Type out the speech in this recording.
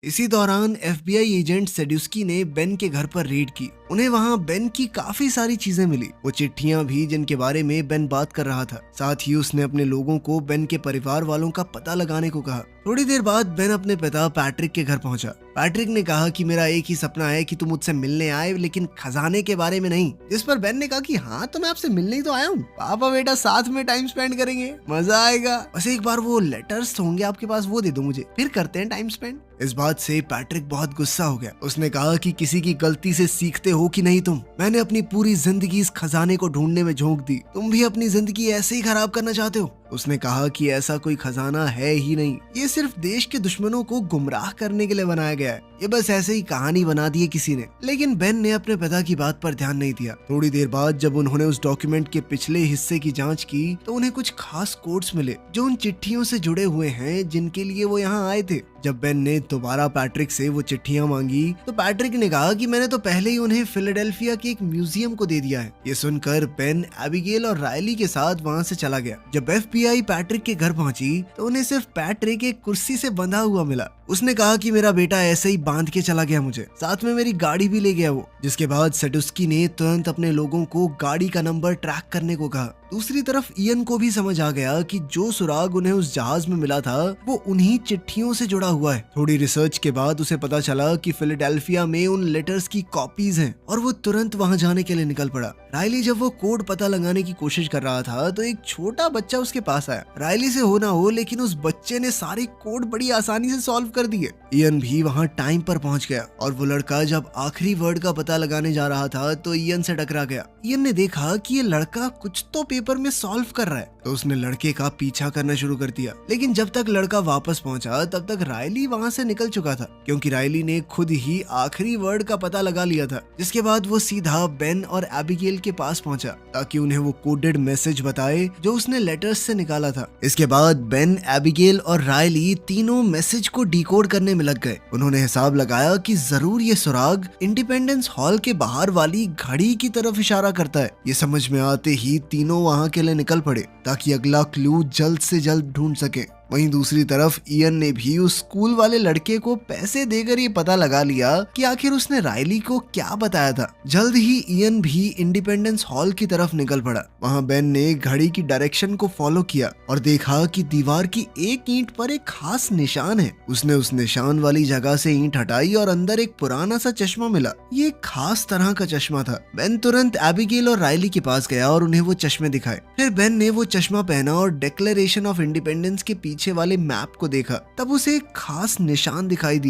इसी दौरान FBI agent सेड्यूस्की ने बेन के घर पर रेड की। उन्हें वहां बेन की काफी सारी चीजें मिली, वो चिट्ठियां भी जिनके बारे में बेन बात कर रहा था। साथ ही उसने अपने लोगों को बेन के परिवार वालों का पता लगाने को कहा। थोड़ी देर बाद बेन अपने पिता पैट्रिक के घर पहुंचा। पैट्रिक ने कहा कि मेरा एक ही सपना है कि तुम मुझसे मिलने आए, लेकिन खजाने के बारे में नहीं। जिस पर बेन ने कहा कि हाँ, तो मैं आपसे मिलने ही तो आया हूँ। पापा बेटा साथ में टाइम स्पेंड करेंगे, मजा आएगा। बस एक बार वो लेटर्स होंगे आपके पास, वो दे दो मुझे, फिर करते हैं टाइम स्पेंड। इस बात से पैट्रिक बहुत गुस्सा हो गया। उसने कहा कि किसी की गलती से सीखते हो कि नहीं तुम? मैंने अपनी पूरी जिंदगी इस खजाने को ढूंढने में झोंक दी, तुम भी अपनी जिंदगी ऐसे ही खराब करना चाहते हो? उसने कहा कि ऐसा कोई खजाना है ही नहीं, ये सिर्फ देश के दुश्मनों को गुमराह करने के लिए बनाया गया है, ये बस ऐसे ही कहानी बना दी है किसी ने। लेकिन बेन ने अपने पिता की बात पर ध्यान नहीं दिया। थोड़ी देर बाद जब उन्होंने उस डॉक्यूमेंट के पिछले हिस्से की जांच की तो उन्हें कुछ खास कोड्स मिले जो उन चिट्ठियों से जुड़े हुए हैं जिनके लिए वो यहाँ आए थे। जब बेन ने दोबारा पैट्रिक से वो चिट्ठियां मांगी तो पैट्रिक ने कहा कि मैंने तो पहले ही उन्हें फिलाडेल्फिया के एक म्यूजियम को दे दिया है। ये सुनकर बेन एबिगेल और रायली के साथ वहाँ से चला गया। जब एफबीआई पैट्रिक के घर पहुंची तो उन्हें सिर्फ पैट्रिक एक कुर्सी से बंधा हुआ मिला। उसने कहा कि मेरा बेटा ऐसे ही बांध के चला गया मुझे, साथ में मेरी गाड़ी भी ले गया वो। जिसके बाद सेडुस्की ने तुरंत अपने लोगों को गाड़ी का नंबर ट्रैक करने को कहा। दूसरी तरफ इयन को भी समझ आ गया कि जो सुराग उन्हें उस जहाज में मिला था वो उन्हीं चिट्ठियों से जुड़ा हुआ है। थोड़ी रिसर्च के बाद उसे पता चला कि फिलाडेल्फिया में उन लेटर्स की कॉपीज हैं और वो तुरंत वहां जाने के लिए निकल पड़ा। रायली जब वो कोड पता लगाने की कोशिश कर रहा था तो एक छोटा बच्चा उसके पास आया। रायली से हो ना हो, लेकिन उस बच्चे ने सारे कोड बड़ी आसानी से सॉल्व कर दिए। इयन भी वहां टाइम पर पहुंच गया और वो लड़का जब आखिरी वर्ड का पता लगाने जा रहा था तो इयन से टकरा गया। इयन ने देखा कि ये लड़का कुछ तो पेपर में सॉल्व कर रहा है तो उसने लड़के का पीछा करना शुरू कर दिया। लेकिन जब तक लड़का वापस पहुंचा तब तक रायली वहां से निकल चुका था, क्योंकि रायली ने खुद ही आखिरी वर्ड का पता लगा लिया था। जिसके बाद वो सीधा बेन और एबिगेल के पास पहुंचा ताकि उन्हें वो कोडेड मैसेज बताए जो उसने लेटर्स से निकाला था। इसके बाद बेन, एबिगेल और रायली तीनों मैसेज को डिकोड करने में लग गए। उन्होंने हिसाब लगाया कि जरूर ये सुराग इंडिपेंडेंस हॉल के बाहर वाली घड़ी की तरफ इशारा करता है। ये समझ में आते ही तीनों वहां के लिए निकल पड़े ताकि अगला क्लू जल्द से जल्द ढूंढ सके। वहीं दूसरी तरफ इयन ने भी उस स्कूल वाले लड़के को पैसे देकर ये पता लगा लिया कि आखिर उसने रायली को क्या बताया था। जल्द ही इयन भी इंडिपेंडेंस हॉल की तरफ निकल पड़ा। वहां बेन ने घड़ी की डायरेक्शन को फॉलो किया और देखा कि दीवार की एक ईंट पर एक खास निशान है। उसने उस निशान वाली जगह से ईंट हटाई और अंदर एक पुराना सा चश्मा मिला। ये एक खास तरह का चश्मा था। बेन तुरंत एबिगेल और रायली के पास गया और उन्हें वो चश्मे दिखाए। फिर बेन ने वो चश्मा पहना और डिक्लेरेशन ऑफ इंडिपेंडेंस के पीछे वाले मैप को देखा। तब उसे एक खास निशान दिखाई दिया।